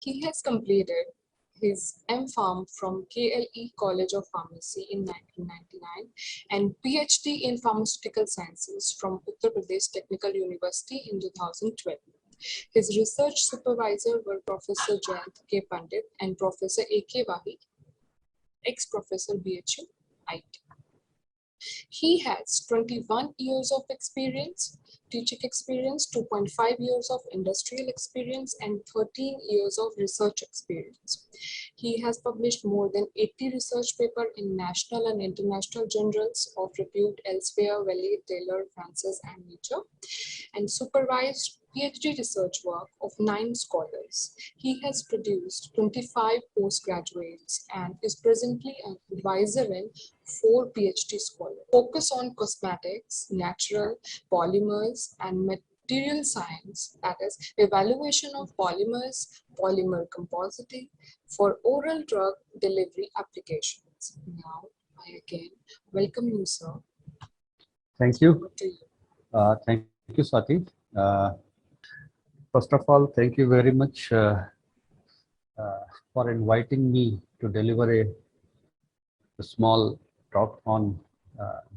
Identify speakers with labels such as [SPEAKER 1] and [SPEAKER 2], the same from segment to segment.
[SPEAKER 1] He has completed his M.Pharm from KLE College of Pharmacy in 1999 and PhD in Pharmaceutical Sciences from Uttar Pradesh Technical University in 2012. His research supervisor were Professor Jayant K. Pandit and Professor A.K. Wahi, ex-professor BHU, IT. He has 21 years of experience, teaching experience, 2.5 years of industrial experience, and 13 years of research experience. He has published more than 80 research papers in national and international journals of repute elsewhere, Valley, Taylor, Francis, and Nature, and supervised PhD research work of 9 scholars. He has produced 25 postgraduates and is presently an advisor in 4 PhD scholars. Focus on cosmetics, natural polymers, and material science, that is, evaluation of polymers, polymer compositing for oral drug delivery applications. Now, I again welcome you, sir.
[SPEAKER 2] Thank you.
[SPEAKER 1] Over to you.
[SPEAKER 2] Thank you, Swati. First of all, thank you very much for inviting me to deliver a small talk on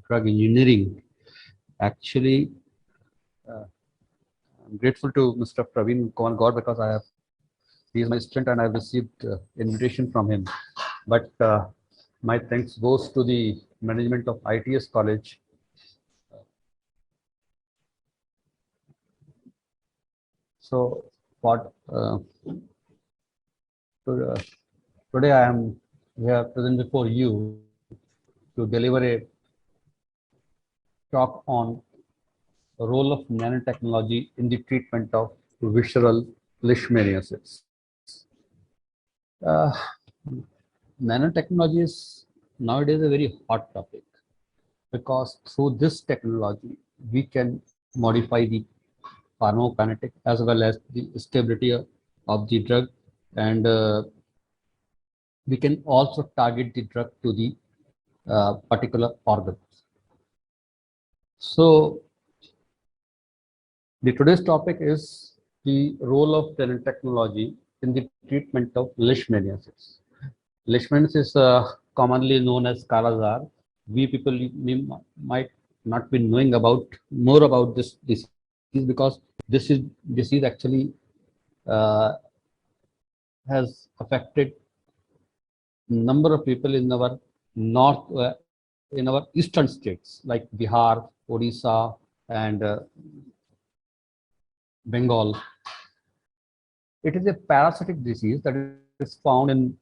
[SPEAKER 2] drug engineering. Actually, I'm grateful to Mr. Praveen Kumar Gaur because he is my student and I've received invitation from him. But my thanks goes to the management of ITS College. So what today I am here present before you to deliver a talk on the role of nanotechnology in the treatment of visceral leishmaniasis. Nanotechnology is nowadays a very hot topic because through this technology we can modify the pharmacokinetic as well as the stability of the drug, and we can also target the drug to the particular organ. So the today's topic is the role of nanotechnology in the treatment of leishmaniasis. Leishmaniasis is commonly known as Kala-Azar. We people might not be knowing more about this disease because this disease actually has affected number of people in our in our eastern states like Bihar, Odisha, and Bengal. It is a parasitic disease that is found in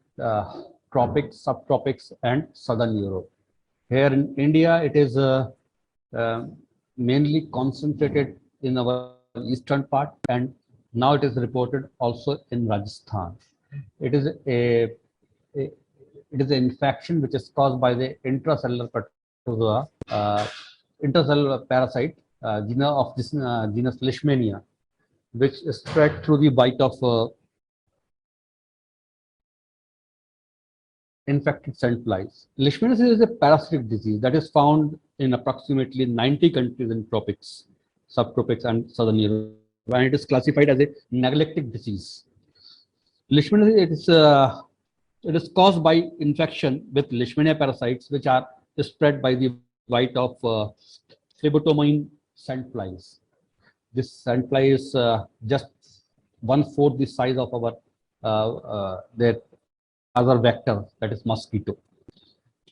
[SPEAKER 2] tropics, subtropics, and southern Europe. Here in India, it is mainly concentrated in our eastern part, and now it is reported also in Rajasthan. It is an infection which is caused by the intracellular protozoa, intracellular parasite of this genus Leishmania, which is spread through the bite of infected sandflies. Leishmaniasis is a parasitic disease that is found in approximately 90 countries in tropics, subtropics, and southern Europe, and it is classified as a neglected disease. Leishmaniasis it is caused by infection with Leishmania parasites, which are spread by the bite of phlebotomine sandflies. This sandfly is just 1/4 the size of our their other vector, that is mosquito.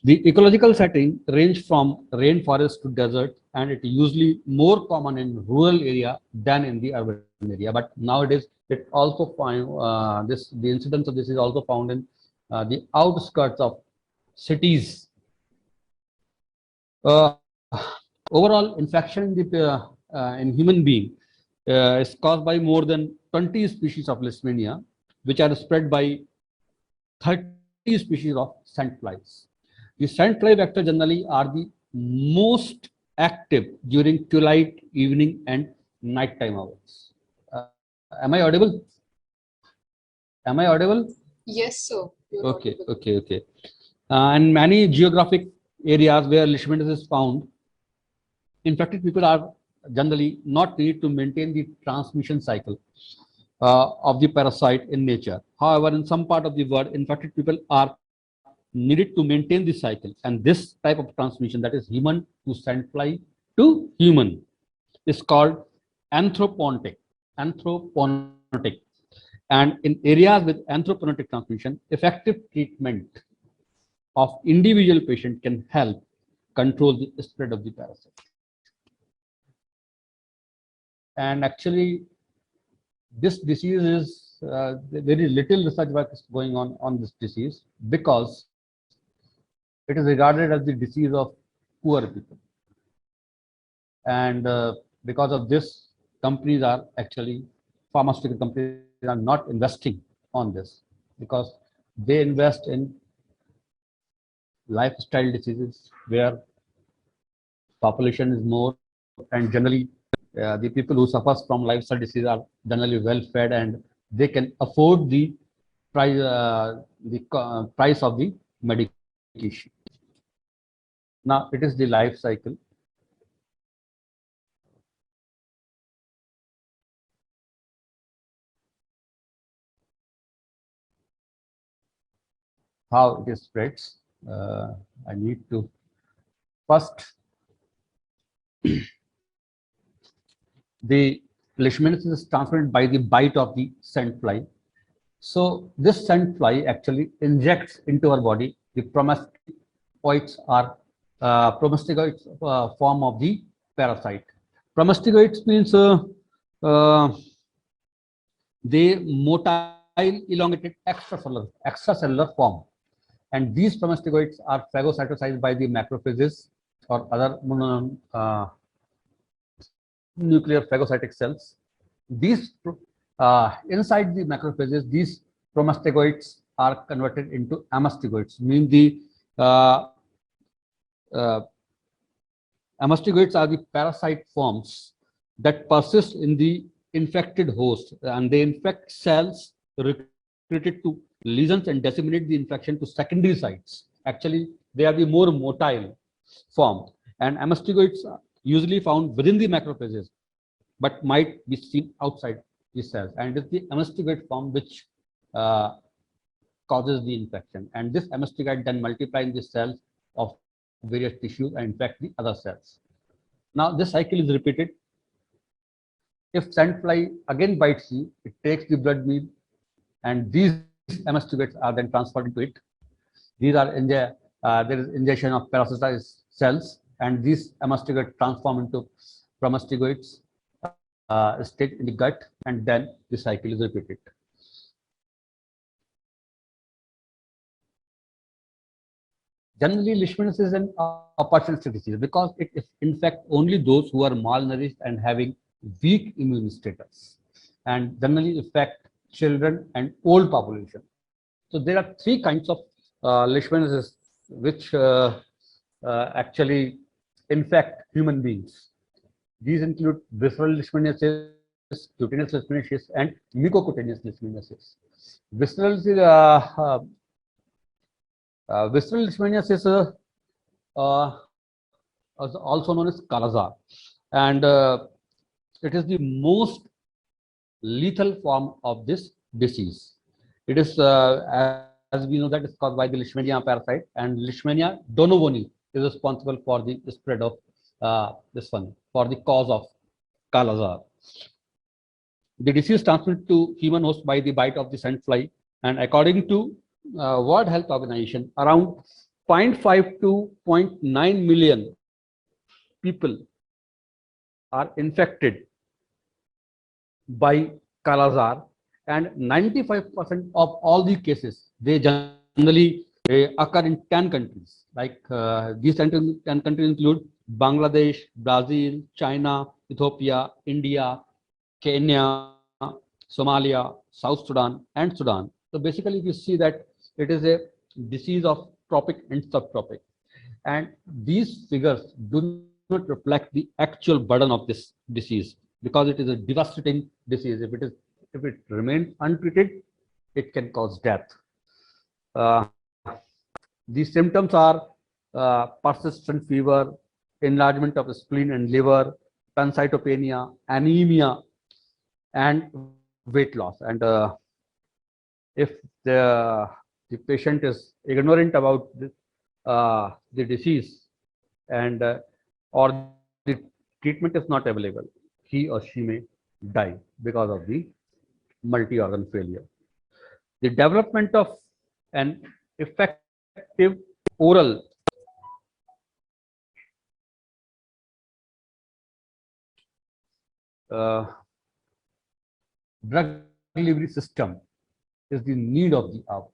[SPEAKER 2] The ecological setting range from rainforest to desert, and it is usually more common in rural area than in the urban area. But nowadays, it also find the incidence of this is also found in the outskirts of cities. Overall, infection in human being is caused by more than 20 species of Leishmania, which are spread by 30 species of sandflies. The sandfly vector generally are the most active during twilight, evening, and nighttime hours. Am I audible? Am I audible?
[SPEAKER 1] Yes, sir.
[SPEAKER 2] Okay. And many geographic areas where leishmaniasis is found, infected people are generally not need to maintain the transmission cycle. of the parasite in nature. However, in some part of the world, infected people are needed to maintain the cycle, and this type of transmission, that is human to sandfly to human, is called anthroponic. Anthroponic. And in areas with anthroponic transmission, effective treatment of individual patient can help control the spread of the parasite. And actually, this disease is very little research work is going on this disease, because it is regarded as the disease of poor people. And because of this, companies are actually, pharmaceutical companies are not investing on this, because they invest in lifestyle diseases where population is more, and generally the people who suffers from lifestyle disease are generally well fed, and they can afford the price of the medication. Now it is the life cycle. How it spreads. I need to first, the leishmaniasis is transmitted by the bite of the scent fly. So this scent fly actually injects into our body the promastigoids form of the parasite. Promastigoids means uh, they motile elongated extracellular form, and these promastigoids are phagocytosized by the macrophages or other nuclear phagocytic cells. These inside the macrophages, these promastigoids are converted into amastigoids, meaning the uh, amastigoids are the parasite forms that persist in the infected host, and they infect cells recruited to lesions and disseminate the infection to secondary sites. Actually, they are the more motile form, and amastigoids are usually found within the macrophages, but might be seen outside the cells. And it is the amastigoid form which causes the infection. And this amastigoid then multiply in the cells of various tissues and infect the other cells. Now this cycle is repeated. If sand fly again bites you, it takes the blood meal, and these amastigoids are then transferred into it. These are there is injection of parasitized cells, and these amastigoids transform into promastigoids, stay in the gut, and then the cycle is repeated. Generally, leishmaniasis is an opportunistic disease because it infects only those who are malnourished and having weak immune status, and generally affect children and old population. So there are three kinds of leishmaniasis which actually infect human beings. These include visceral leishmaniasis, cutaneous leishmaniasis, and mucocutaneous leishmaniasis. Visceral visceral leishmaniasis is also known as Kala-Azar, and it is the most lethal form of this disease. It is, as we know, that it's caused by the Leishmania parasite, and Leishmania donovani is responsible for the spread of this one, for the cause of Kala-Azar. The disease transmitted to human host by the bite of the sand fly, and according to World Health Organization, around 0.5 to 0.9 million people are infected by Kala-Azar, and 95% of all the cases, they generally occur in 10 countries. Like these 10 countries include Bangladesh, Brazil, China, Ethiopia, India, Kenya, Somalia, South Sudan, and Sudan. So basically, you see that it is a disease of tropic and subtropic, and these figures do not reflect the actual burden of this disease, because it is a devastating disease. If it remains untreated, it can cause death. These symptoms are persistent fever, enlargement of the spleen and liver, pancytopenia, anemia, and weight loss. And if the patient is ignorant about the disease and or the treatment is not available, he or she may die because of the multi-organ failure. The development of an effective oral uh, drug delivery system is the need of the hour.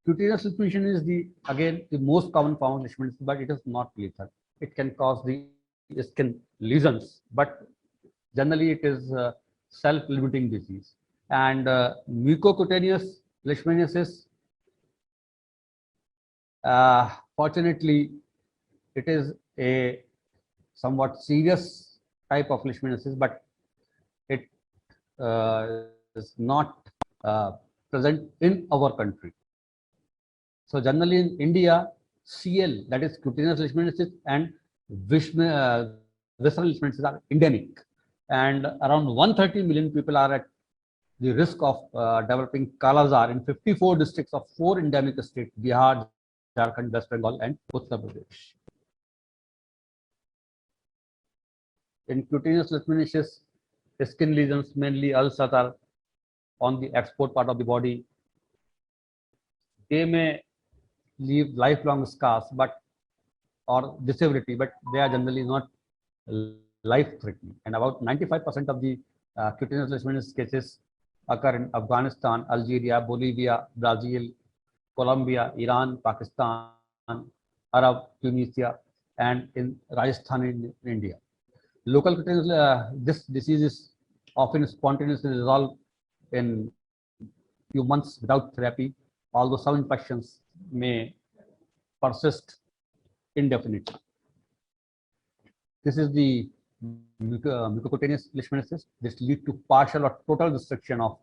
[SPEAKER 2] Cutaneous inflammation is again the most common form of leishmaniasis, but it is not lethal. It can cause the skin lesions, but generally it is self-limiting disease. And mucocutaneous leishmaniasis, fortunately, it is a somewhat serious type of leishmaniasis, but it is not present in our country. So generally in India, CL, that is cutaneous leishmaniasis, and visceral leishmaniasis are endemic, and around 130 million people are at the risk of developing Kala Azar in 54 districts of 4 endemic states: Bihar, Jharkhand, West Bengal, and Uttar Pradesh. In cutaneous leishmaniasis, skin lesions, mainly ulcers, are on the export part of the body. They may leave lifelong scars, or disability, but they are generally not life-threatening. And about 95% of the cutaneous leishmaniasis cases occur in Afghanistan, Algeria, Bolivia, Brazil, Colombia, Iran, Pakistan, Arab, Tunisia, and in Rajasthan in India. Local cutaneous, this disease is often spontaneously resolved in few months without therapy, although some infections may persist indefinitely. This is the mucocutaneous leishmaniasis. This leads to partial or total destruction of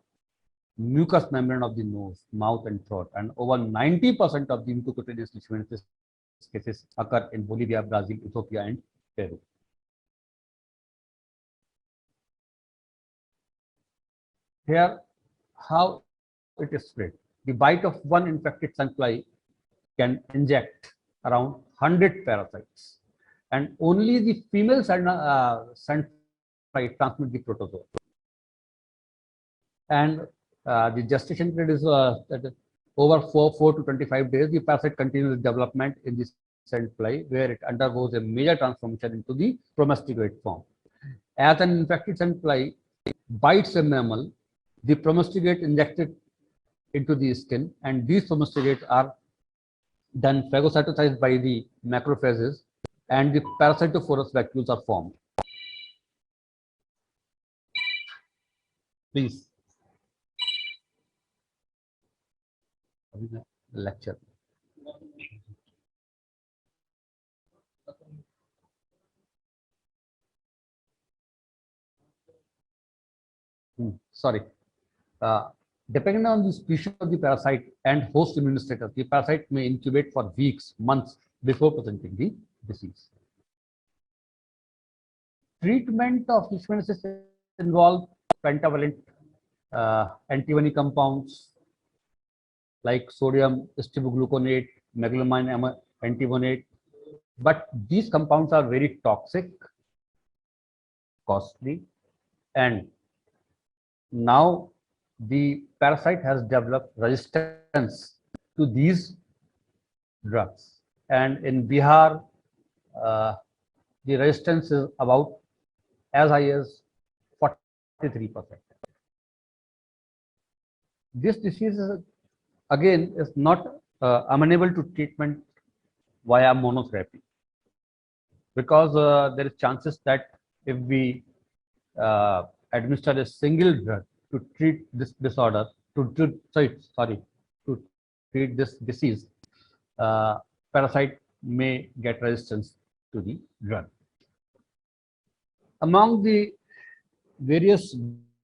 [SPEAKER 2] mucous membrane of the nose, mouth, and throat. And over 90% of the mucocutaneous leishmaniasis cases occur in Bolivia, Brazil, Ethiopia, and Peru. Here, how it is spread. The bite of one infected sandfly can inject around 100 parasites, and only the female sandfly transmit the protozoa. And the gestation period is over 4 to 25 days. The parasite continues development in the sandfly, where it undergoes a major transformation into the promiscuate form. As an infected sandfly bites a mammal, the promiscuate injected into the skin, and these promiscuates are then phagocytosized by the macrophages, and the parasitophorous vacuoles are formed. Please. Lecture. Sorry. Depending on the species of the parasite and host immune status, the parasite may incubate for weeks, months before presenting the disease. Treatment of leishmaniasis involve pentavalent antimony compounds like sodium stibogluconate, meglumine antimonate, but these compounds are very toxic, costly, and now the parasite has developed resistance to these drugs. And in Bihar, the resistance is about as high as 43%. This disease is, again, is not amenable to treatment via monotherapy, because there is chances that if we administer a single drug to treat this disorder, to treat this disease, parasite may get resistance to the drug. Among the various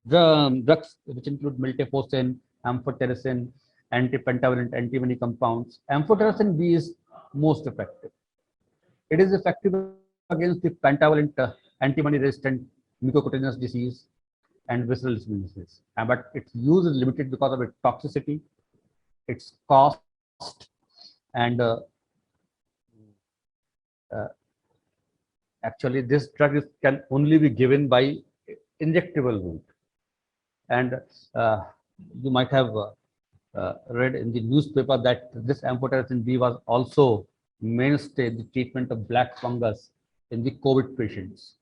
[SPEAKER 2] drugs, which include miltefosine, amphotericin, antipentavalent antimony compounds, amphotericin B is most effective. It is effective against the pentavalent antimony resistant mucocutaneous disease. and visceral leishmaniasis. But its use is limited because of its toxicity, its cost, and uh, actually this drug can only be given by injectable route. And you might have read in the newspaper that this amphotericin B was also mainstay in the treatment of black fungus in the COVID patients,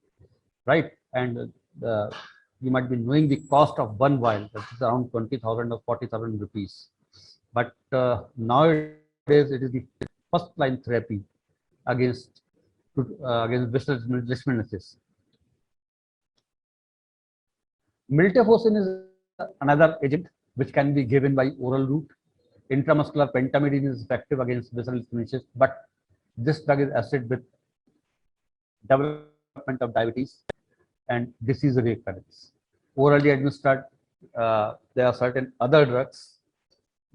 [SPEAKER 2] right? And you might be knowing the cost of one vial, that is around 20,000 or 40,000 rupees. But nowadays it is the first line therapy against visceral leishmaniasis. Miltefosine is another agent which can be given by oral route. Intramuscular pentamidine is effective against visceral leishmaniasis, but this drug is associated with development of diabetes and disease recurrence. Orally administered, there are certain other drugs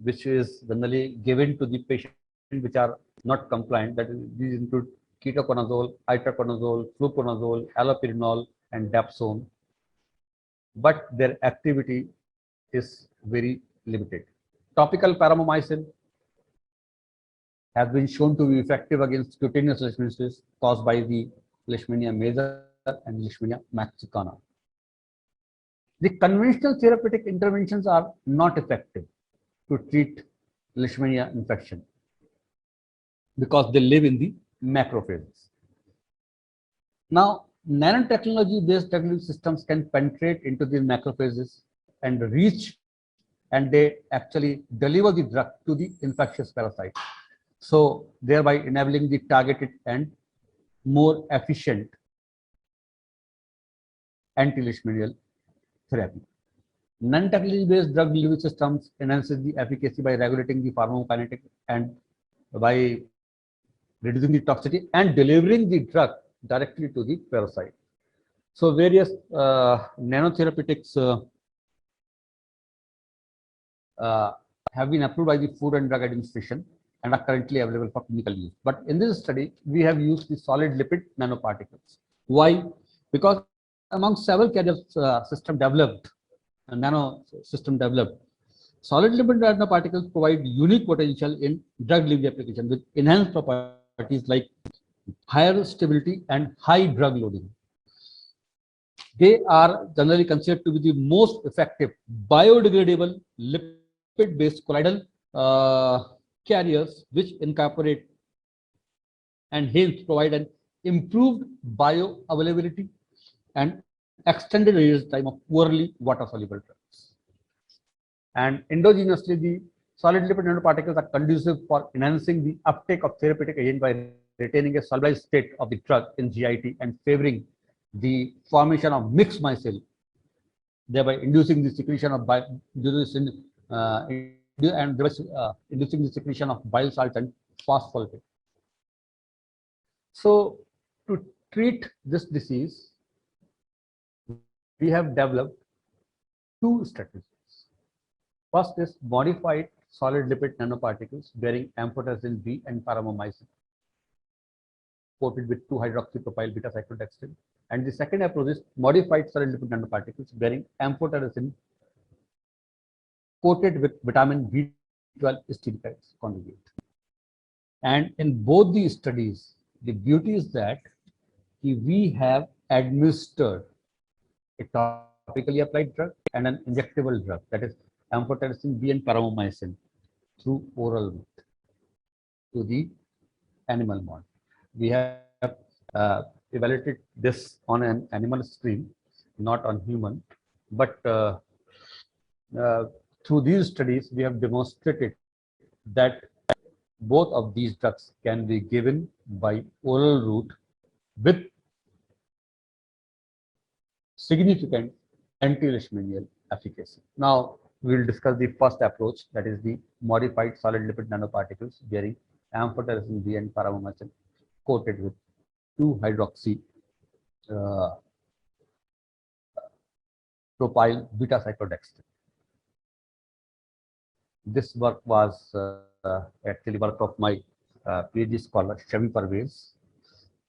[SPEAKER 2] which is generally given to the patient which are not compliant. That is, these include ketoconazole, itraconazole, fluconazole, allopurinol, and dapsone. But their activity is very limited. Topical paromomycin has been shown to be effective against cutaneous leishmaniasis caused by the Leishmania major and Leishmania mexicana. The conventional therapeutic interventions are not effective to treat Leishmania infection because they live in the macrophages. Now, nanotechnology-based delivery systems can penetrate into the macrophages and reach, and they actually deliver the drug to the infectious parasite. So, thereby enabling the targeted and more efficient anti-leishmanial therapy. Non-technology-based drug delivery systems enhances the efficacy by regulating the pharmacokinetic and by reducing the toxicity and delivering the drug directly to the parasite. So various nanotherapeutics have been approved by the Food and Drug Administration and are currently available for clinical use. But in this study, we have used the solid lipid nanoparticles. Why? Because among several carrier system developed, nano system developed, solid lipid nanoparticles provide unique potential in drug delivery application with enhanced properties like higher stability and high drug loading. They are generally considered to be the most effective biodegradable lipid-based colloidal carriers which incorporate and hence provide an improved bioavailability and extended release time of poorly water-soluble drugs. And endogenously, the solid lipid nanoparticles are conducive for enhancing the uptake of therapeutic agent by retaining a solubilized state of the drug in GIT and favoring the formation of mixed micelle, thereby inducing the secretion of inducing the secretion of bile salt and phospholipid. So, to treat this disease, we have developed two strategies. First is modified solid lipid nanoparticles bearing amphotericin B and paromomycin, coated with 2-hydroxypropyl beta-cyclodextrin. And the second approach is modified solid lipid nanoparticles bearing amphotericin coated with vitamin B12 steroid conjugate. And in both these studies, the beauty is that we have administered a topically applied drug and an injectable drug, that is amphotericin B and paromomycin, through oral route to the animal model. We have evaluated this on an animal stream, not on human, but through these studies, we have demonstrated that both of these drugs can be given by oral route with significant anti-leishmanial efficacy. Now, we will discuss the first approach, that is the modified solid lipid nanoparticles bearing amphotericin B and paromomycin coated with 2-hydroxy propyl beta-cyclodextrin. This work was actually work of my PhD scholar Shavi Parvez,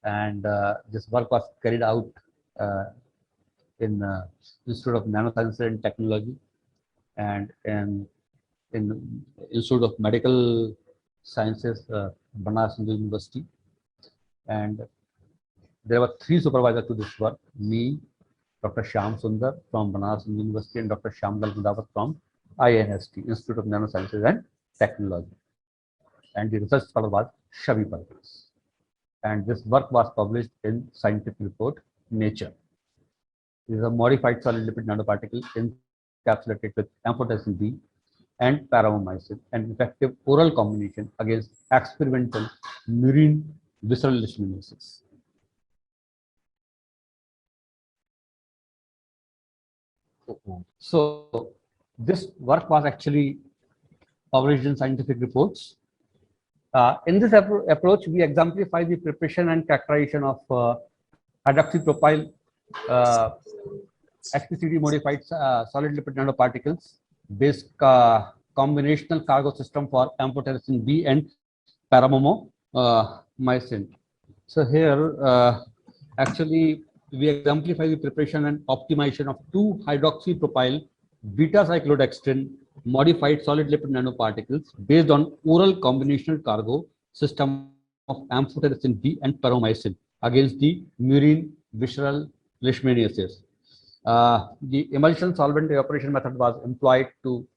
[SPEAKER 2] and this work was carried out in Institute of Nanoscience and Technology, and in Institute of Medical Sciences, Banaras Hindu University. And there were 3 supervisors to this work: me, Dr. Shyam Sundar from Banaras Hindu University, and Dr. Shyamlal Mudawat from INST, Institute of Nanosciences and Technology. And the research scholar was Shavi Parkes. And this work was published in scientific report Nature. It is a modified solid lipid nanoparticle encapsulated with amphotericin B and paromomycin, an effective oral combination against experimental murine visceral leishmaniasis. So this work was actually published in scientific reports. In this approach, we exemplify the preparation and characterization of hydroxypropyl HPCD modified solid lipid nanoparticles based combinational cargo system for amphotericin B and paromomycin. So here, actually, we exemplify the preparation and optimization of 2 hydroxypropyl beta cyclodextrin modified solid lipid nanoparticles based on oral combinational cargo system of amphotericin B and paromomycin against the murine visceral leishmaniasis. The emulsion solvent evaporation method was employed to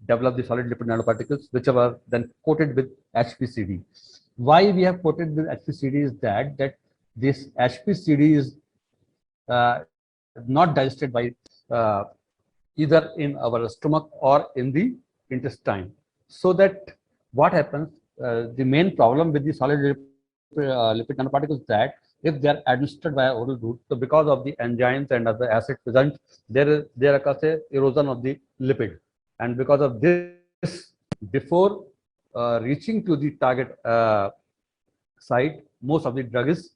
[SPEAKER 2] develop the solid lipid nanoparticles, which were then coated with HPCD. Why we have coated with HPCD is that this HPCD is not digested by either in our stomach or in the intestine. So that what happens, the main problem with the solid lipid nanoparticles is that if they are administered via oral route, so because of the enzymes and other acid present, there occurs a erosion of the lipid, and because of this, before reaching to the target site, most of the drug is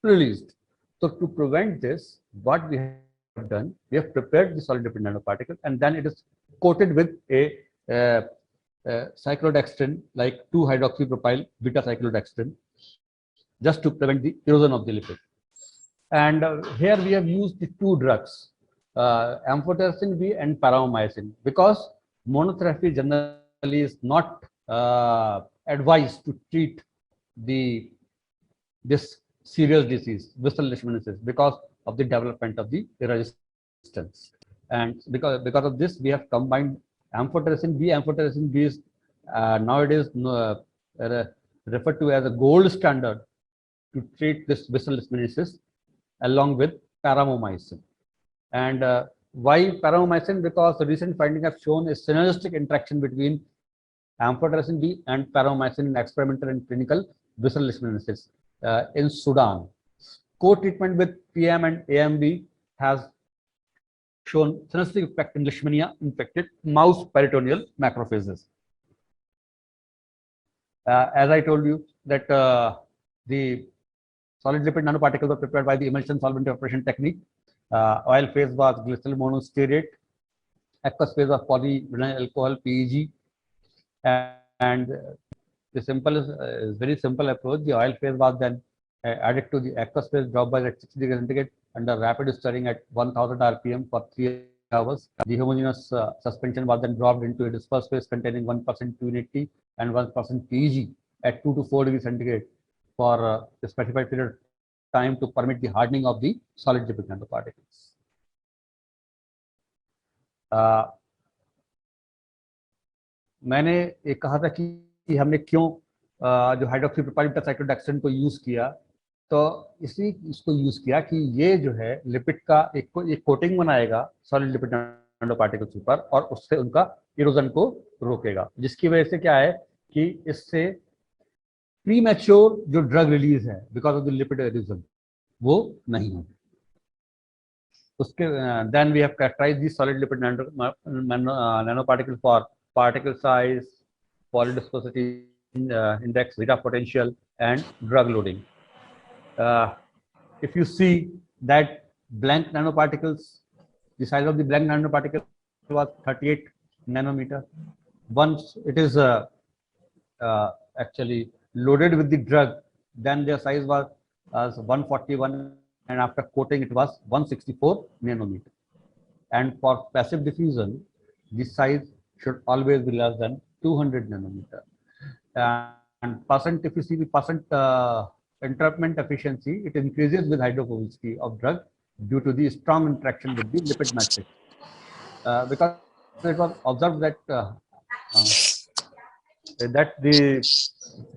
[SPEAKER 2] released. So to prevent this, what we have done, we have prepared the solid lipid nanoparticle, and then it is coated with a cyclodextrin, like 2-hydroxypropyl beta cyclodextrin, just to prevent the erosion of the lipid. And here we have used the 2 drugs, amphotericin B and paromomycin, because monotherapy generally is not advised to treat this serious disease, visceral leishmaniasis, because of the development of the resistance. And because of this, we have combined amphotericin B. Amphotericin B is nowadays referred to as a gold standard to treat this visceral leishmaniasis, along with paromomycin. And why paromomycin? Because the recent findings have shown a synergistic interaction between amphotericin B and paromomycin in experimental and clinical visceral leishmaniasis in Sudan. Co-treatment with PM and AMB has shown synergistic effect in leishmania infected mouse peritoneal macrophages. As I told you that the solid lipid nanoparticles were prepared by the emulsion solvent evaporation technique. Oil phase was glycerol monostearate. Aqueous phase of polyvinyl alcohol (PEG). And the simple is very simple approach. The oil phase was then added to the aqueous phase, dropped by at 60 degrees centigrade under rapid stirring at 1000 rpm for 3 hours. The homogeneous suspension was then dropped into a dispersed phase containing 1% PNAT and 1% PEG at 2 to 4 degrees centigrade for a specified period of time to permit the hardening of the solid lipid nanoparticles. मैंने एक कहा था कि हमने क्यों जो hydroxypropyl beta साइक्लोडेक्सिन को use किया, तो इसको यूज किया कि ये जो है लिपिड का एक कोटिंग बनाएगा सॉलिड लिपिड नैनो पार्टिकल्स ऊपर और उससे उनका इरोजन को रोकेगा, जिसकी वजह से क्या है कि इससे प्रीमैच्योर जो ड्रग रिलीज है because of the lipid erosion वो नहीं होगी. उसके then we have characterized the solid lipid nano particle for particle size, polydispersity index, zeta potential, and drug loading. If you see that blank nanoparticles, the size of the blank nanoparticle was 38 nanometer. Once it is actually loaded with the drug, then their size was 141 and after coating it was 164 nanometer. And for passive diffusion, the size should always be less than 200 nanometer. And percent, if you see the percent entrapment efficiency, it increases with hydrophobicity of drug due to the strong interaction with the lipid matrix. Because it was observed that that the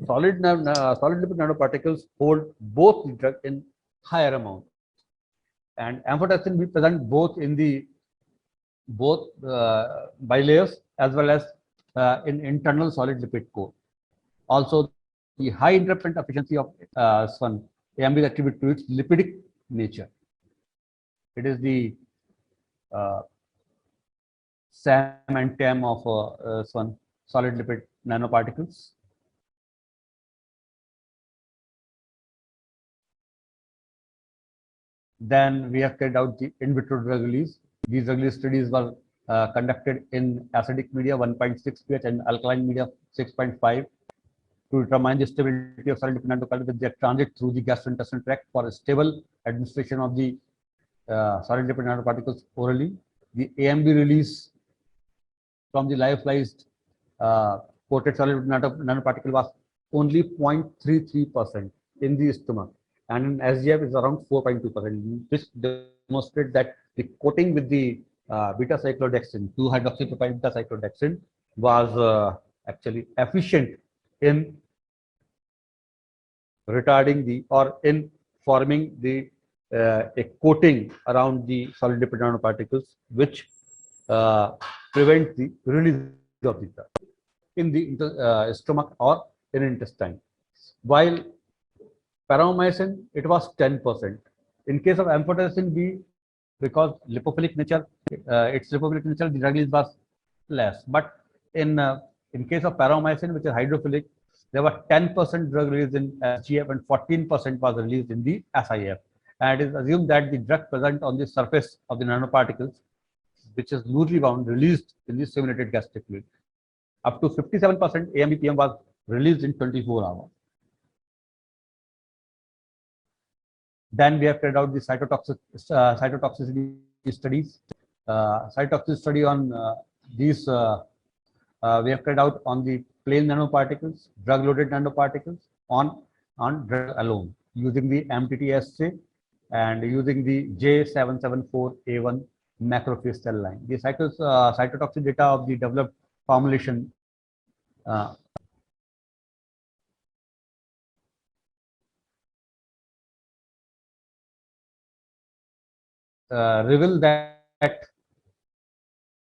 [SPEAKER 2] solid lipid nanoparticles hold both the drug in higher amount, and amphotericin be present both in the bilayers as well as in internal solid lipid core. Also, the high entrapment efficiency of SWAN AMB is attributed to its lipidic nature. It is the SAM and TAM of SWAN, solid lipid nanoparticles. Then we have carried out the in vitro drug release. These drug release studies were conducted in acidic media 1.6 pH and alkaline media 6.5 to determine the stability of solid lipid nanoparticles with their transit through the gastrointestinal tract for a stable administration of the solid lipid nanoparticles orally. The AMB release from the lyophilized coated solid lipid nanoparticle was only 0.33% in the stomach, and in SGF is around 4.2%, which demonstrates that the coating with the beta cyclodextrin, 2-hydroxypropyl beta cyclodextrin, was actually efficient in retarding the or in forming the a coating around the solid lipid nanoparticles, which prevent the release of the drug in the stomach or in intestine. While paromycin, it was 10%. In case of amphotericin B, because lipophilic nature, its lipophilic nature, the drug release was less. But in case of paromycin, which is hydrophilic, there was 10% drug release in SGF and 14% was released in the SIF. And it is assumed that the drug present on the surface of the nanoparticles, which is loosely bound, released in the simulated gastric fluid. Up to 57% AMBPM was released in 24 hours. Then we have carried out the cytotoxicity studies. Cytotoxicity study on these we have carried out on the plain nanoparticles, drug-loaded nanoparticles on drug alone using the MTT assay and using the J774A1 macrophage cell line. The cytotoxic data of the developed formulation reveal that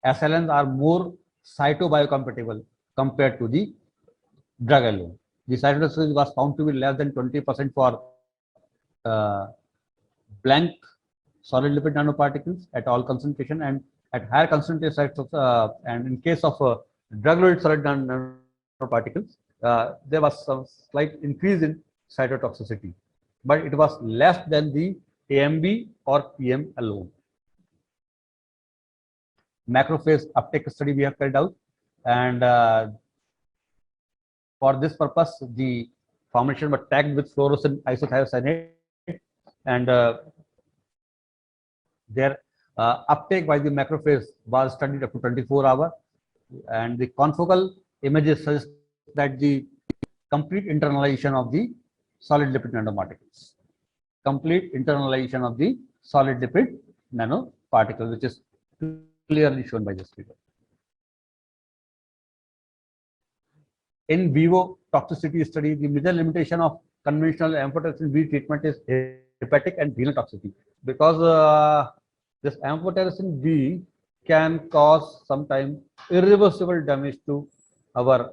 [SPEAKER 2] SLNs are more cytobiocompatible compared to the drug alone. The cytotoxicity was found to be less than 20% for blank solid lipid nanoparticles at all concentration, and at higher concentration and in case of drug-loaded solid nanoparticles, there was some slight increase in cytotoxicity, but it was less than the AMB or PM alone. Macrophage uptake study we have carried out, and for this purpose, the formulation was tagged with fluorosin isothiocyanate, and their uptake by the macrophage was studied up to 24 hours, and the confocal images suggest that the complete internalization of the solid lipid nanoparticles. Complete internalization of the solid lipid nanoparticle, which is clearly shown by this figure. In vivo toxicity study, the major limitation of conventional amphotericin B treatment is hepatic and renal toxicity, because this amphotericin B can cause sometimes irreversible damage to our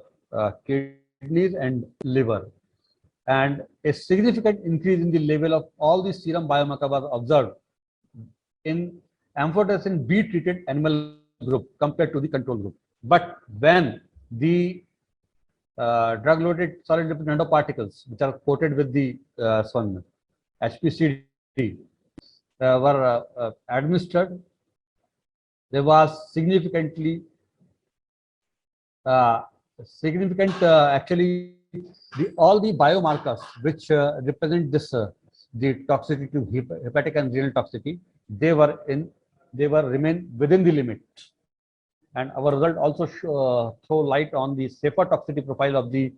[SPEAKER 2] kidneys and liver. And a significant increase in the level of all the serum biomarker was observed in amphotericin B treated animal group compared to the control group. But when the drug-loaded solid lipid nanoparticles, which are coated with the SWAN HPCD, were administered, there was significant actually all the biomarkers which represent this the toxicity to hepatic and renal toxicity, they were remain within the limit. And our result also throw light on the safer toxicity profile of the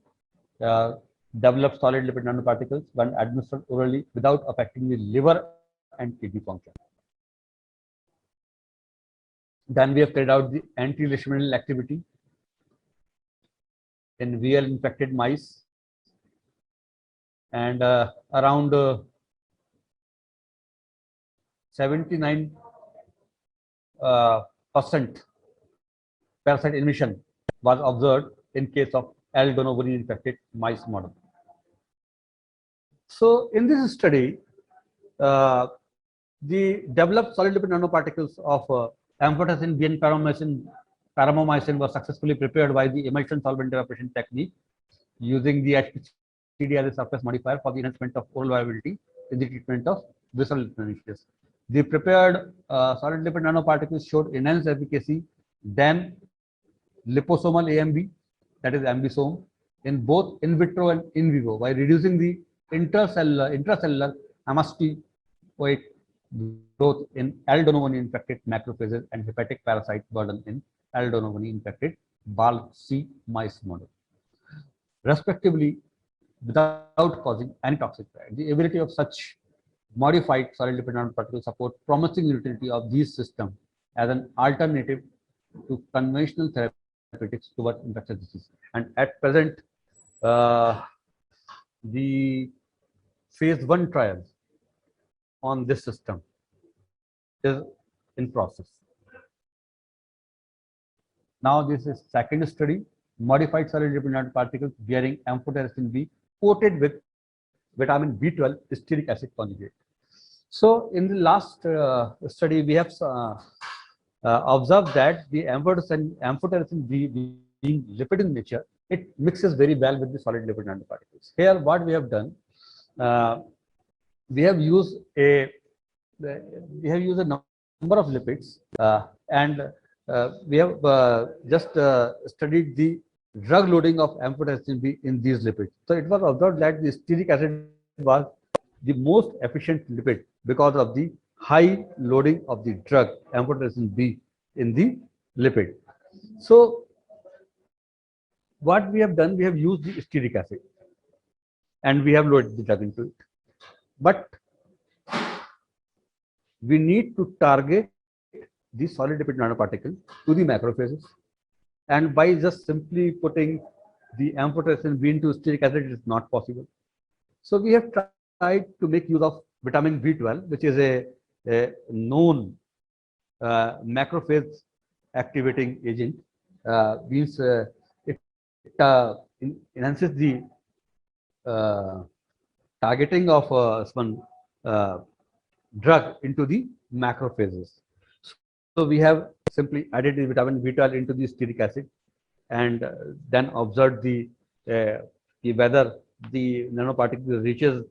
[SPEAKER 2] developed solid lipid nanoparticles when administered orally without affecting the liver and kidney function. Then we have carried out the anti-leishmanial activity in VL infected mice, and around 79% parasite emission was observed in case of L. donovani infected mice model. So in this study, the developed solid lipid nanoparticles of amphotericin B and paramomycin were successfully prepared by the emulsion solvent evaporation technique using the HPCD as a surface modifier for the enhancement of oral viability in the treatment of visceral lipid. The prepared solid lipid nanoparticles showed enhanced efficacy than liposomal AMB, that is ambisome, in both in vitro and in vivo by reducing the intracellular hematopoietic growth in L. donovani infected macrophages and hepatic parasite burden in L. donovani infected BALC mice model, respectively, without causing any toxic effect. The ability of such modified solid lipid nanoparticles support promising utility of these systems as an alternative to conventional therapeutics towards infectious disease. And at present, the phase 1 trials on this system is in process. Now this is second study, modified solid lipid nanoparticles bearing amphotericin B coated with vitamin B12 stearic acid conjugate. So in the last study, we have observed that the amphotericin B being lipid in nature, it mixes very well with the solid lipid nanoparticles. Here, what we have done, we have used a number of lipids, and we have just studied the drug loading of amphotericin B in these lipids. So it was observed that the stearic acid was the most efficient lipid because of the high loading of the drug amphotericin B in the lipid. So what we have done, we have used the stearic acid and we have loaded the drug into it. But we need to target the solid lipid nanoparticle to the macrophages, and by just simply putting the amphotericin B into stearic acid, it is not possible. So we have tried to make use of vitamin B12, which is a known macrophage activating agent. Means it enhances the targeting of some drug into the macrophages. So we have simply added the vitamin B12 into the stearic acid and then observed the whether the nanoparticle reaches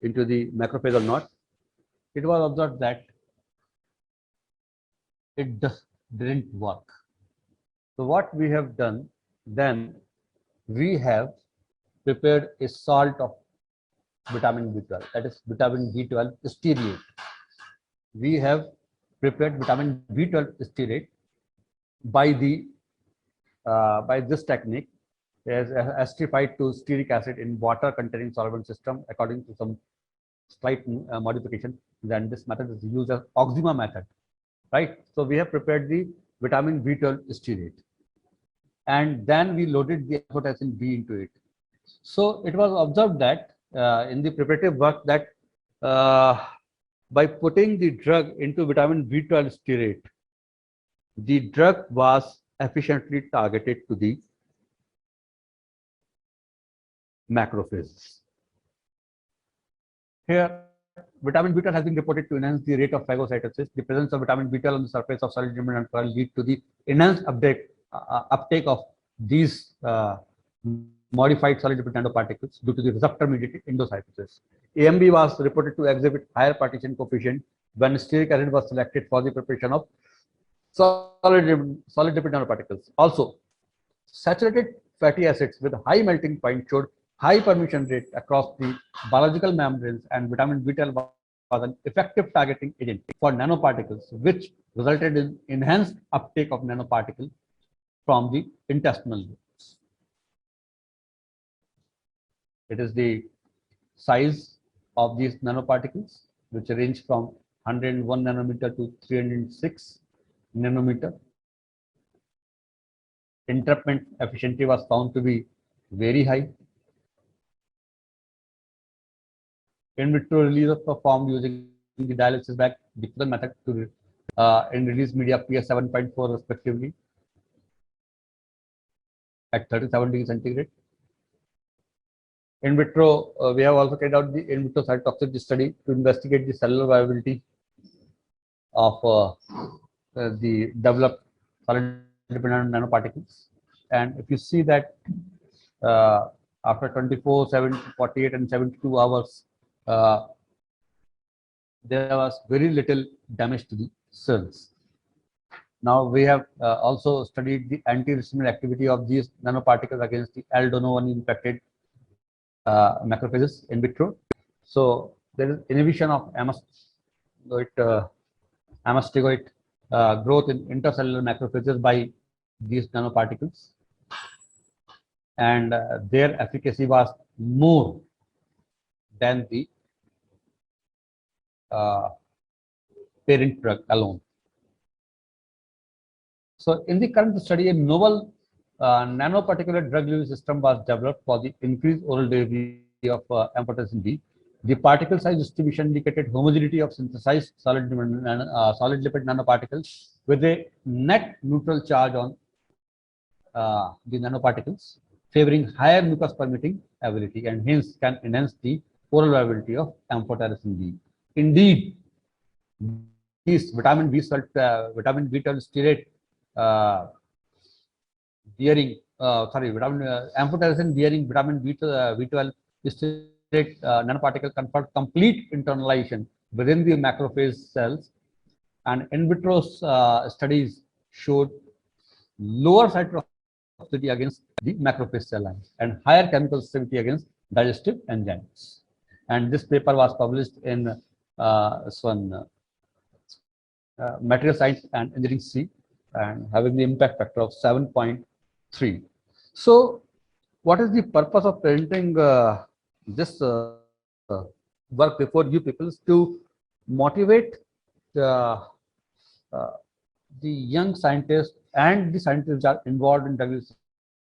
[SPEAKER 2] into the macrophage or not. It was observed that it didn't work. So what we have done, then we have prepared a salt of vitamin B12, that is vitamin B12 stearate. We have prepared vitamin B12 stearate by this technique, as esterified to stearic acid in water containing solvent system according to some slight modification. Then this method is used as Oxima method, right? So we have prepared the vitamin B12 stearate and then we loaded the amphotericin B into it. So it was observed that in the preparative work that by putting the drug into vitamin B12 stearate, the drug was efficiently targeted to the macrophages. Here, vitamin B12 has been reported to enhance the rate of phagocytosis. The presence of vitamin B12 on the surface of solid lipid nanoparticles lead to the enhanced uptake of these modified solid lipid nanoparticles due to the receptor-mediated endocytosis. AMB was reported to exhibit higher partition coefficient when stearic acid was selected for the preparation of solid lipid nanoparticles. Also, saturated fatty acids with high melting point showed high permeation rate across the biological membranes, and vitamin B12 was an effective targeting agent for nanoparticles, which resulted in enhanced uptake of nanoparticles from the intestinal roots. It is the size of these nanoparticles, which range from 101 nanometer to 306 nanometer. Entrapment efficiency was found to be very high. In vitro release was performed using the dialysis bag diffusion method to in release media PS 7.4 respectively at 37 degrees centigrade. In vitro, we have also carried out the in vitro cytotoxicity study to investigate the cellular viability of the developed solid lipid nanoparticles. And if you see that after 24, 7, 48, and 72 hours, there was very little damage to the cells. Now we have also studied the anti-histamine activity of these nanoparticles against the L-dono-1 infected macrophages in vitro. So there is inhibition of amastigoid growth in intercellular macrophages by these nanoparticles, and their efficacy was more than the parent drug alone. So in the current study, a novel nanoparticulate drug delivery system was developed for the increased oral delivery of amphotericin B. The particle size distribution indicated homogeneity of synthesized solid lipid nanoparticles with a net neutral charge on the nanoparticles, favoring higher mucus permitting ability, and hence can enhance the oral viability of amphotericin B. Indeed, these vitamin B12 stearate amphotericin bearing vitamin B12 stearate nanoparticle conferred complete internalization within the macrophage cells, and in vitro studies showed lower cytotoxicity against the macrophage cell lines and higher chemical sensitivity against digestive enzymes. And this paper was published in Material Science and Engineering C, and having the impact factor of 7.3. So what is the purpose of presenting this work before you people? To motivate the young scientists and the scientists which are involved in drug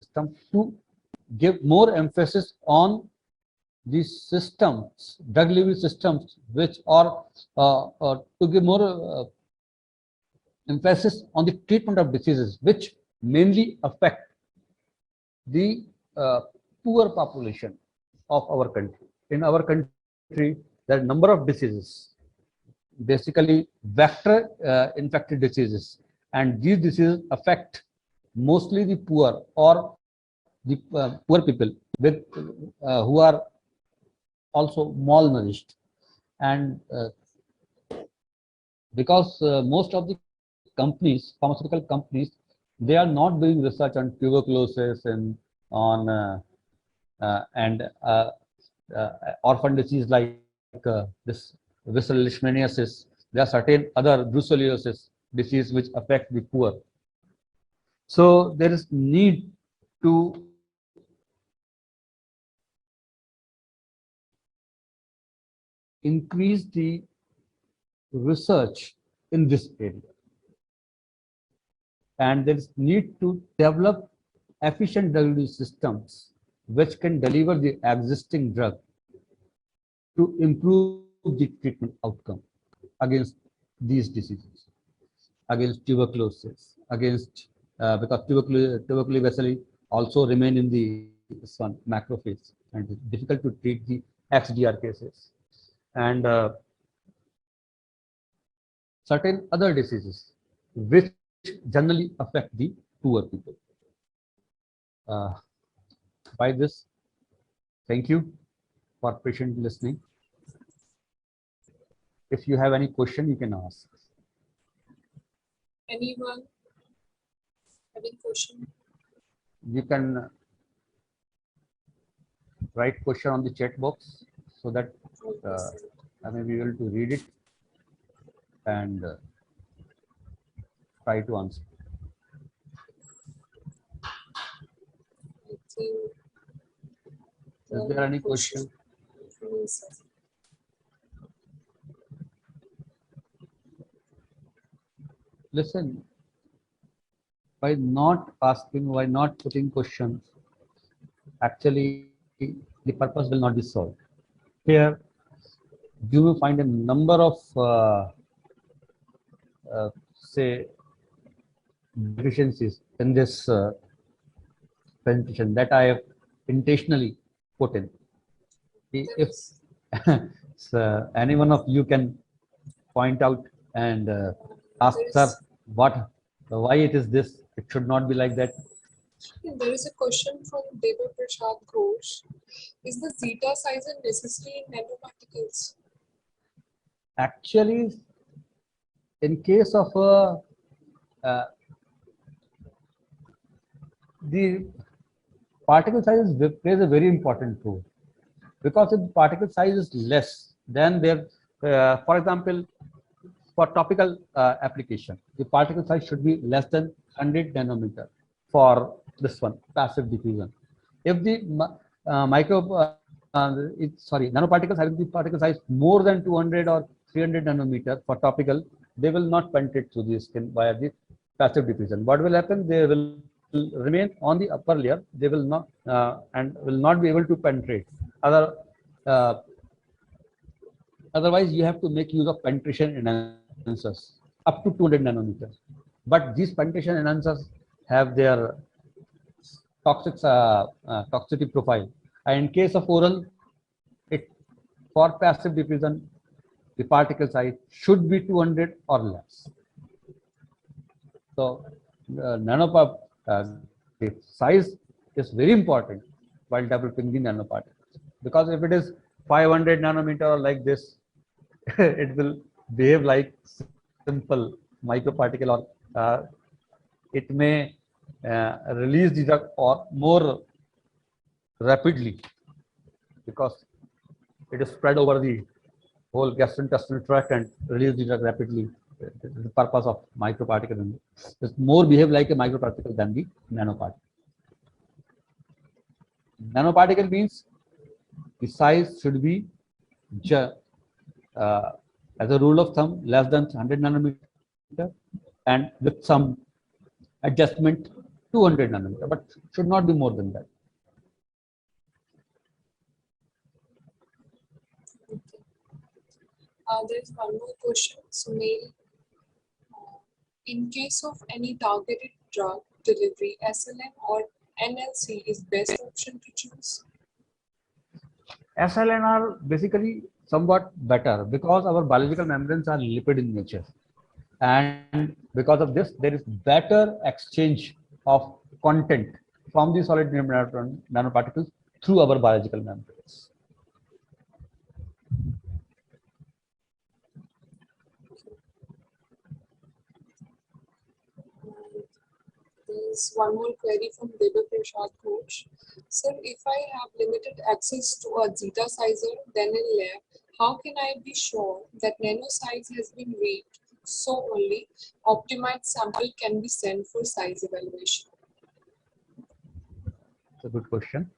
[SPEAKER 2] system to give more emphasis on these systems, drug delivery systems, which are to give more emphasis on the treatment of diseases which mainly affect the poor population of our country. In our country, there are a number of diseases, basically vector infected diseases, and these diseases affect mostly the poor or the poor people with who are also malnourished, and because most of the companies, pharmaceutical companies, they are not doing research on tuberculosis and on orphan disease like this visceral leishmaniasis. There are certain other brucellosis disease which affect the poor. So there is need to increase the research in this area, and there is need to develop efficient delivery systems which can deliver the existing drug to improve the treatment outcome against these diseases, against tuberculosis, against because tuberculosis basically also remain in the macrophage, and it's difficult to treat the XDR cases, and certain other diseases which generally affect the poor people. By this, thank you for patiently listening. If you have any question, you can ask.
[SPEAKER 1] Anyone having question?
[SPEAKER 2] You can write question on the chat box so that uh, I may be able to read it and try to answer.
[SPEAKER 1] I think
[SPEAKER 2] Is there any question?
[SPEAKER 1] Yes, sir.
[SPEAKER 2] Listen, by not asking, by not putting questions, actually the purpose will not be solved. Here, you will find a number of say deficiencies in this presentation that I have intentionally put in. If so any one of you can point out and ask sir why it is this, it should not be like that.
[SPEAKER 1] There is a question from Deva Prasad Ghosh. Is the zeta sizer necessary in nanoparticles?
[SPEAKER 2] Actually, in case of uh, the particle size plays a very important role, because if the particle size is less, then there, for example, for topical application, the particle size should be less than 100 nanometer for this one, passive diffusion. If the nanoparticles having the particle size more than 200 or 300 nanometer for topical, they will not penetrate through the skin via the passive diffusion. What will happen? They will remain on the upper layer. They will not and will not be able to penetrate. Otherwise, you have to make use of penetration enhancers up to 200 nanometers. But these penetration enhancers have their toxicity profile. And in case of oral, for passive diffusion, the particle size should be 200 or less. So, the size is very important while developing the nanoparticles, because if it is 500 nanometer or like this, it will behave like simple microparticle, or it may release the drug or more rapidly, because it is spread over the whole gastrointestinal tract and release the drug rapidly. The purpose of microparticle is more behave like a microparticle than the nanoparticle. Nanoparticle means the size should be as a rule of thumb less than 100 nanometer, and with some adjustment 200 nanometer, but should not be more than that.
[SPEAKER 1] There's one more question, Sumail. In case of any targeted drug delivery, SLN or NLC is best option to choose?
[SPEAKER 2] SLN are basically somewhat better because our biological membranes are lipid in nature, and because of this, there is better exchange of content from the solid nanoparticles through our biological membranes.
[SPEAKER 1] There's one more query from Deva Prasad Ghosh. Sir, if I have limited access to a zeta sizer then in lab, how can I be sure that nano size has been reached so only optimized sample can be sent for size evaluation?
[SPEAKER 2] It's a good question.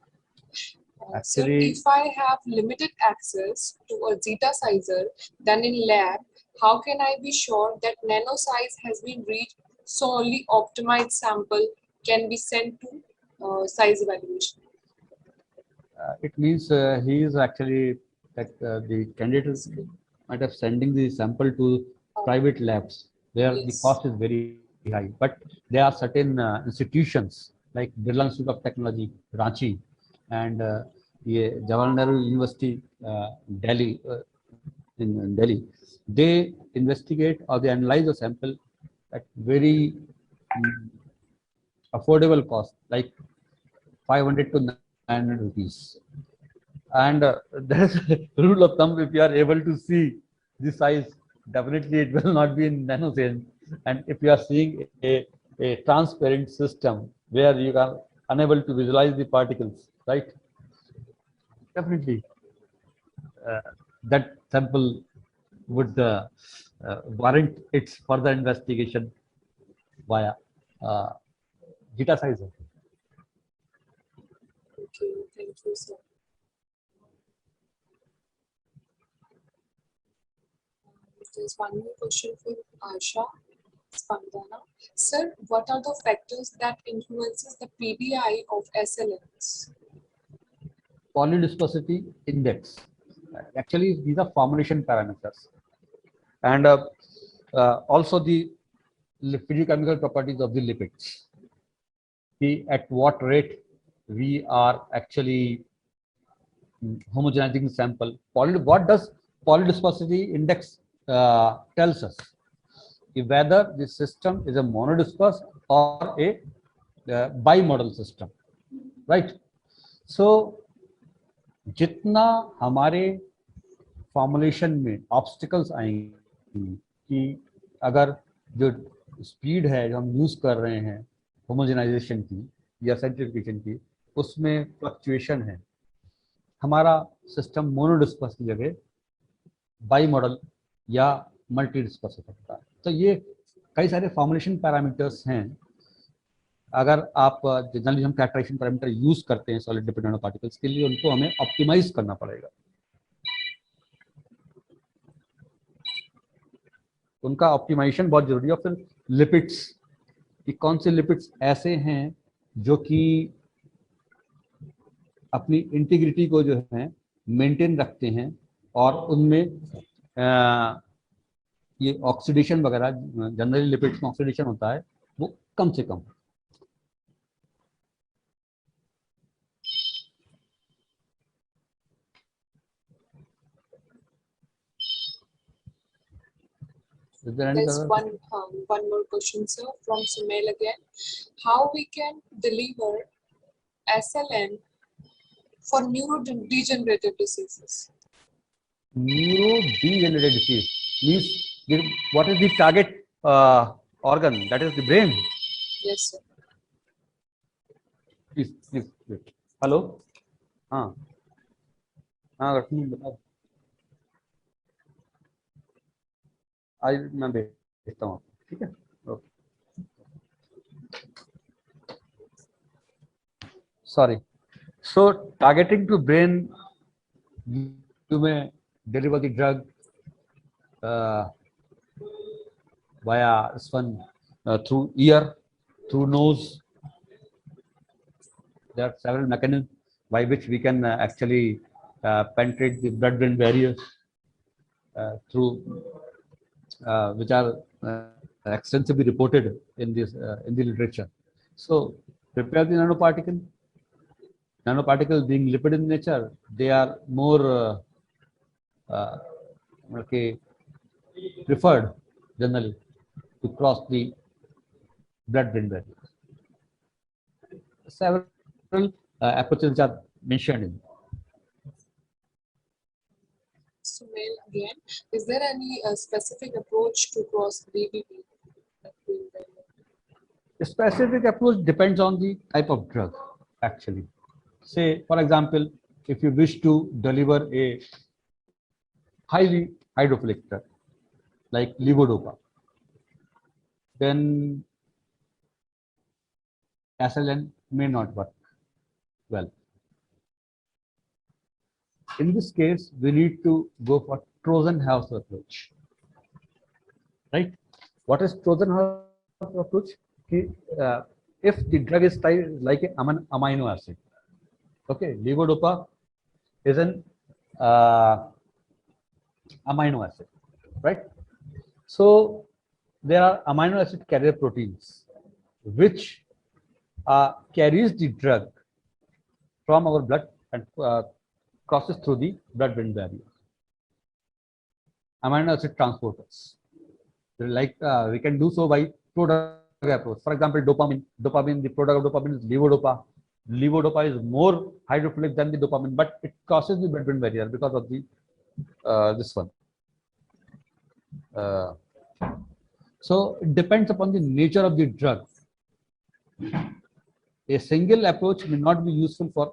[SPEAKER 1] Sir,
[SPEAKER 2] Actually,
[SPEAKER 1] if I have limited access to a zeta sizer then in lab, how can I be sure that nano size has been reached so only optimized sample can be sent to size evaluation?
[SPEAKER 2] it means he is actually that the candidate might have sending the sample to private labs where the
[SPEAKER 1] Yes.
[SPEAKER 2] cost is very high. But there are certain institutions like Birla Institute of Technology, Ranchi, and Jawaharlal Nehru University, Delhi, in Delhi. They investigate or they analyze the sample at very affordable cost, like 500 to 900 rupees. And there's a rule of thumb: if you are able to see the size, definitely it will not be in nanoscale. And if you are seeing a transparent system where you are unable to visualize the particles, right? definitely that sample would warrant its further investigation via uh, data size.
[SPEAKER 1] Okay, thank you, sir. There's one more question for Asha Spandana. Sir, what are the factors that influences the PBI of SLNs?
[SPEAKER 2] Polydispersity index. Actually, these are formulation parameters, and also the physicochemical properties of the lipids. See at what rate we are actually homogenizing the sample. What does polydispersity index tells us? Whether the system is a monodisperse or a bimodal system, right? So जितना हमारे formulation में obstacles आएंगे कि अगर जो speed है जो हम यूज कर रहे हैं होमोजेनाइजेशन की या सेंट्रिफिकेशन की, उसमें फ्लक्चुएशन है, हमारा सिस्टम मोनोडिस्पर्स की जगह बाई मॉडल या मल्टी डिस्पर्स हो सकता है। तो ये कई सारे फॉर्मुलेशन पैरामीटर्स हैं। अगर आप जनरली हम कैरेक्टराइजेशन पैरामीटर यूज करते हैं सॉलिड लिपिड नैनो पार्टिकल्स के लिए, उनको हमें ऑप्टिमाइज करना पड़ेगा। उनका ऑप्टिमाइजेशन बहुत जरूरी है। और फिर लिपिड्स कि कौन से लिपिड्स ऐसे हैं जो कि अपनी इंटीग्रिटी को जो है मेंटेन रखते हैं और उनमें ये ऑक्सीडेशन वगैरह, जनरली लिपिड्स में ऑक्सीडेशन होता है, वो कम से कम।
[SPEAKER 1] There's one more question, sir, from Sumail again. How we can deliver SLN for neurodegenerative diseases?
[SPEAKER 2] Neurodegenerative disease means what is the target organ? That is the brain.
[SPEAKER 1] Yes, sir.
[SPEAKER 2] Please. Hello. हाँ रश्मि बताओ। आज मैं भेजता हूँ, ठीक है? Okay, sorry. So targeting to brain, you may deliver the drug via this one through ear, through nose. There are several mechanisms by which we can actually penetrate the blood-brain barrier through which are extensively reported in this in the literature. So prepare the nanoparticle. Nanoparticles being lipid in nature, they are more preferred generally to cross the blood-brain barrier. Several approaches are mentioned in.
[SPEAKER 1] Sumail again, is there any specific approach to cross BBB?
[SPEAKER 2] The specific approach depends on the type of drug, actually. Say, for example, if you wish to deliver a highly hydrophilic drug like levodopa, then SLN may not work well. In this case, we need to go for Trojan horse approach, right? What is Trojan horse approach? If the drug is like an amino acid, okay, levodopa is an amino acid, right? So there are amino acid carrier proteins which carries the drug from our blood and crosses through the blood-brain barrier. Amino acid transporters. Like we can do so by prodrug approach. For example, dopamine. The product of dopamine is levodopa. Levodopa is more hydrophilic than the dopamine, but it crosses the blood-brain barrier because of the this one. So it depends upon the nature of the drug. A single approach may not be useful for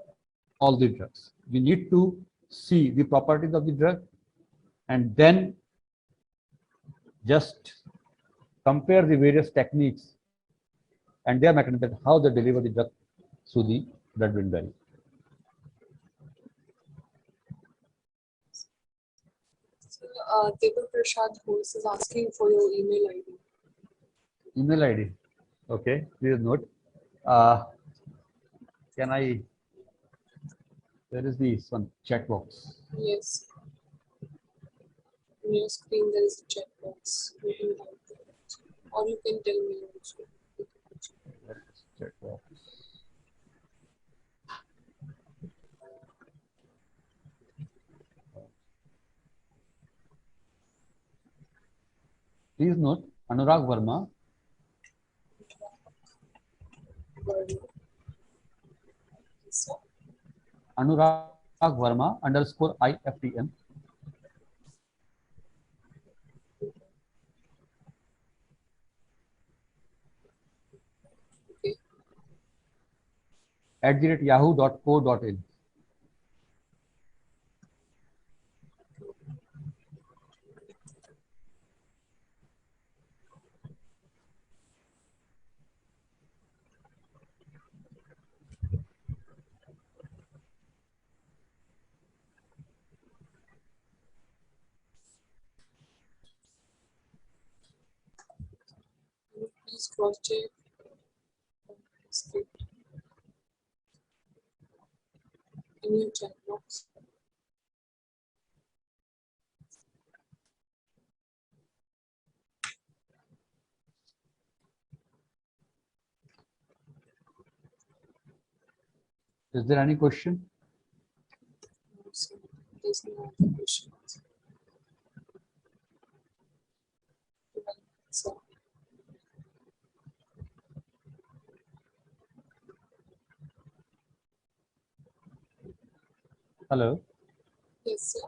[SPEAKER 2] all the drugs. We need to see the properties of the drug and then just compare the various techniques and their mechanism, how they deliver the drug through the blood-brain barrier.
[SPEAKER 1] So, Deval Prasad Ghosh is asking for your email ID.
[SPEAKER 2] Email ID. Okay, please note. Can I? There is this one chat box.
[SPEAKER 1] Yes. On your screen, there is a chat box. You can type it. Or you can tell me also.
[SPEAKER 2] Where is chat box? Please note Anurag Verma.
[SPEAKER 1] So,
[SPEAKER 2] Anurag Verma _ IFTM.
[SPEAKER 1] okay.
[SPEAKER 2] @yahoo.co.in.
[SPEAKER 1] Please cross check script in your chat box.
[SPEAKER 2] Is there any question?
[SPEAKER 1] So, there's no other questions. So,
[SPEAKER 2] Hello.
[SPEAKER 1] yes, sir.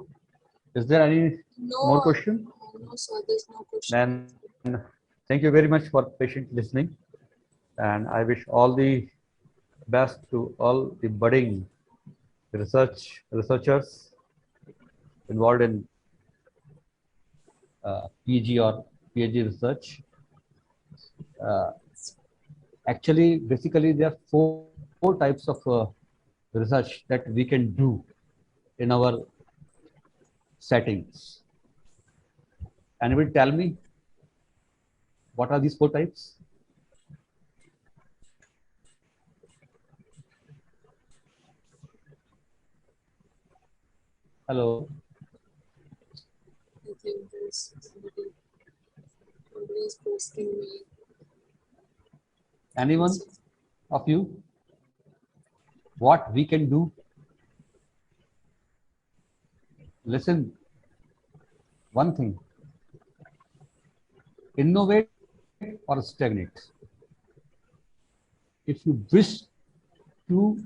[SPEAKER 2] Is there any
[SPEAKER 1] No,
[SPEAKER 2] more question?
[SPEAKER 1] no, sir. There's no question.
[SPEAKER 2] Then thank you very much for patient listening, and I wish all the best to all the budding researchers involved in PG or PhD research. Actually, basically, there are four types of research that we can do in our settings. Anybody tell me what are these four types? Hello.
[SPEAKER 1] I think there's somebody is posting me.
[SPEAKER 2] Anyone of you? What we can do? Listen, one thing. Innovate or stagnate. If you wish to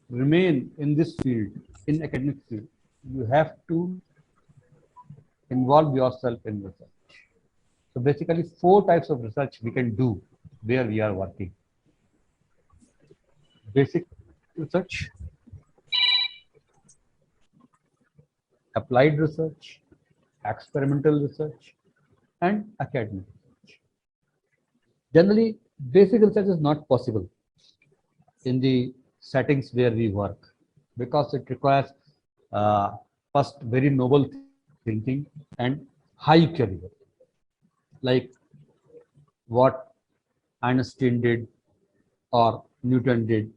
[SPEAKER 2] remain in this field, in academic field, you have to involve yourself in research. So basically, four types of research we can do where we are working. Basic research, applied research, experimental research, and academic research. Generally, basic research is not possible in the settings where we work because it requires first very noble thinking and high caliber, like what Einstein did or Newton did.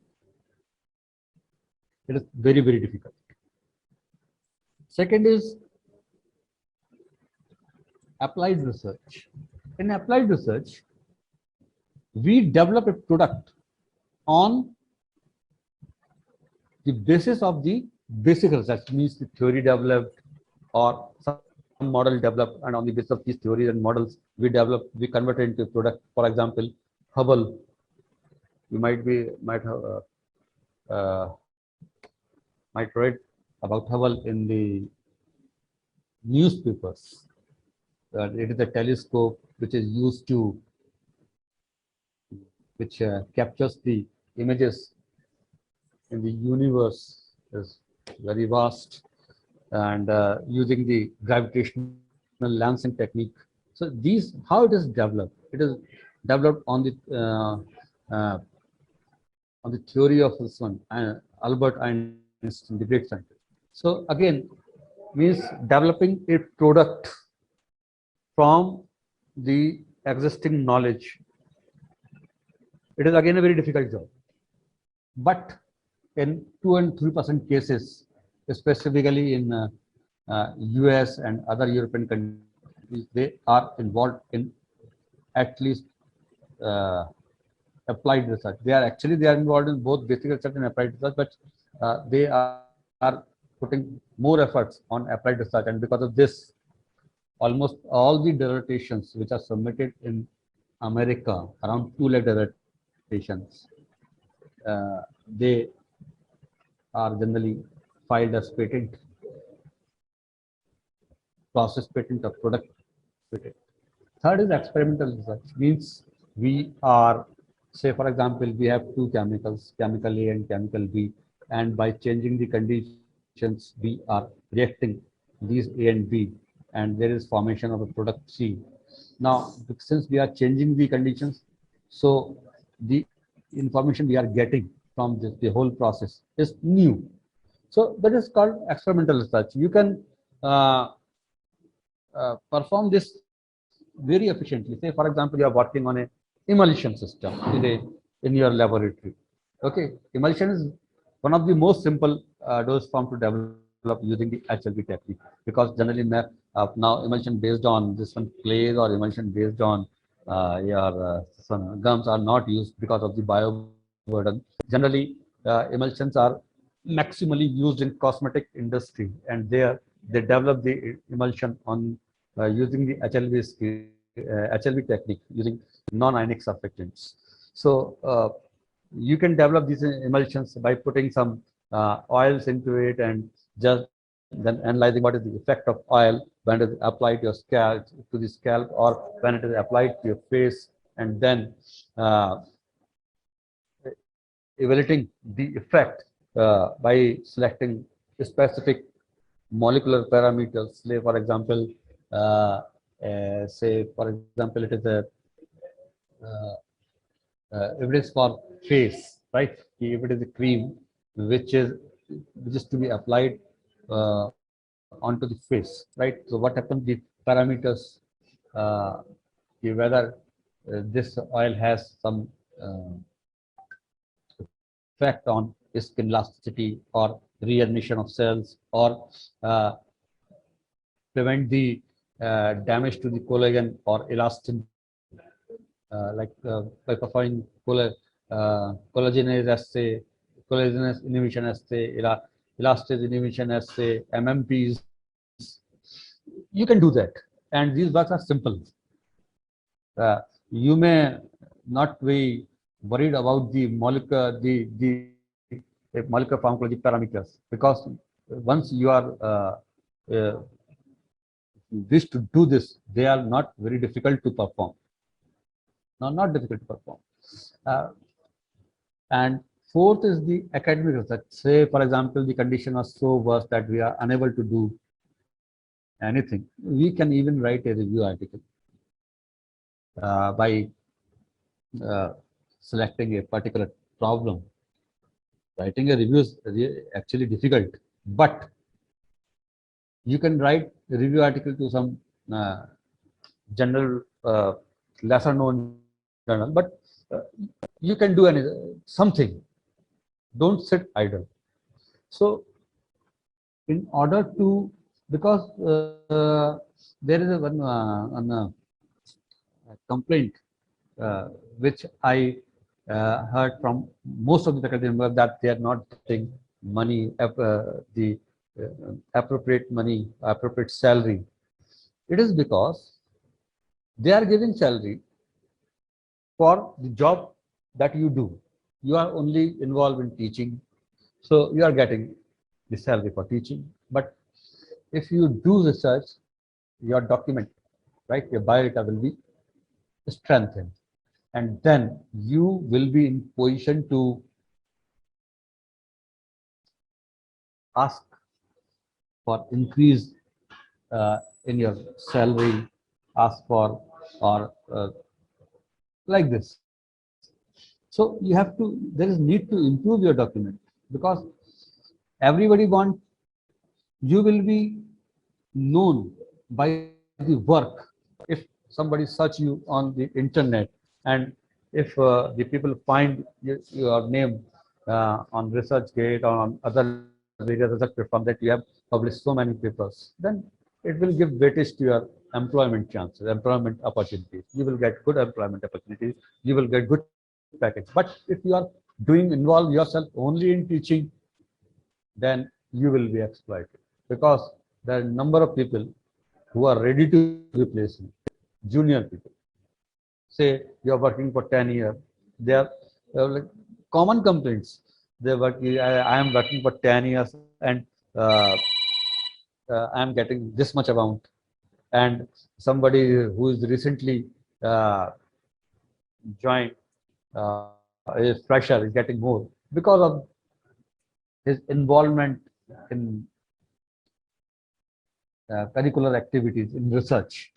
[SPEAKER 2] It is very, very difficult. Second is applied research. In applied research, we develop a product on the basis of the basic research, means the theory developed or some model developed, and on the basis of these theories and models we convert it into a product. For example, Hubble, you might have might read about Hubble in the newspapers. It is a telescope which is used to captures the images in the universe is very vast, and using the gravitational lensing technique. So these, how it is developed? It is developed uh, on the theory of this one, Albert Einstein, the great scientist. So again, means developing a product from the existing knowledge. It is again a very difficult job. But in 2 and 3% cases, specifically in US and other European countries, they are involved in at least uh, applied research. They are involved in both basic research and applied research, but they are putting more efforts on applied research, and because of this, almost all the dissertations which are submitted in America, around 2 lakh dissertations, they are generally filed as patent, process patent or product patent. Third is experimental research, means we are, say for example, we have two chemicals, chemical A and chemical B, and by changing the conditions, we are reacting these A and B, and there is formation of a product C. Now, since we are changing the conditions, so the information we are getting from this, the whole process is new. So that is called experimental research. You can perform this very efficiently. Say, for example, you are working on a emulsion system in your laboratory. Okay, emulsion is one of the most simple dose form to develop using the HLB technique, because generally now emulsion based on this one clays or emulsion based on your some gums are not used because of the bio burden. Generally, emulsions are maximally used in cosmetic industry, and there they develop the emulsion on using the HLB technique, using non-ionic surfactants. So you can develop these emulsions by putting some oils into it, and just then analyzing what is the effect of oil when it is applied to the scalp, or when it is applied to your face, and then uh, evaluating the effect by selecting specific molecular parameters. Say, for example, it is a uh, if it is for face, right? If it is a cream which is to be applied onto the face, right? So what happens? The parameters, uh, whether this oil has some effect on skin elasticity or readmission of cells, or prevent the damage to the collagen or elastin, by performing collagenase assay, collagenase inhibition assay, elastase inhibition assay, MMPs. You can do that, and these works are simple. You may not be worried about the molecular pharmacology parameters, because once you are uh, wish to do this, they are not very difficult to perform. No, not difficult to perform. Uh, and fourth is the academic research. Say, for example, the condition was so worse that we are unable to do anything. We can even write a review article by uh, selecting a particular problem. Writing a review is actually difficult, but you can write a review article to some general, lesser known journal, but you can do something. Don't sit idle. So, in order to, because there is a complaint which I heard from most of the faculty members, that they are not getting money, the appropriate money, appropriate salary. It is because they are giving salary for the job that you do. You are only involved in teaching, so you are getting the salary for teaching. But if you do research, your document, right, your biodata will be strengthened, and then you will be in position to ask for increase in your salary, ask for or like this. So you have to, there is need to improve your document because everybody want, you will be known by the work. If somebody search you on the internet and if the people find your name on ResearchGate or on other various research platform that you have published so many papers, then it will give weightage to your employment chances, employment opportunities. You will get good employment opportunities. You will get good package. But if you are involve yourself only in teaching, then you will be exploited because there are a number of people who are ready to replace you, junior people. Say you are working for 10 years, they are like common complaints. They work, I am working for 10 years and uh, I am getting this much amount, and somebody who is recently joined is fresher is getting more because of his involvement in curricular activities in research.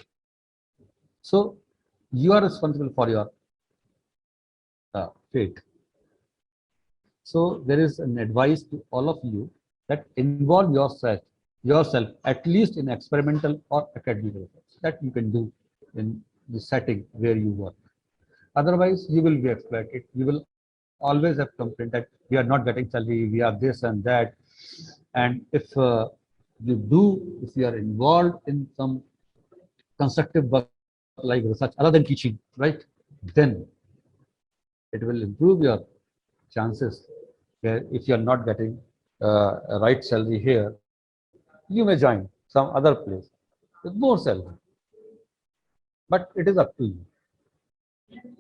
[SPEAKER 2] So you are responsible for your fate. So there is an advice to all of you that involve yourself at least in experimental or academic research that you can do in the setting where you work. Otherwise, you will be exploited. You will always have complaint that we are not getting salary, we are this and that. And if if you are involved in some constructive work like research other than teaching, right, then it will improve your chances. Where if you are not getting a right salary here, you may join some other place with more salary. But it is up to you. Thank you.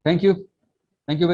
[SPEAKER 2] Thank you very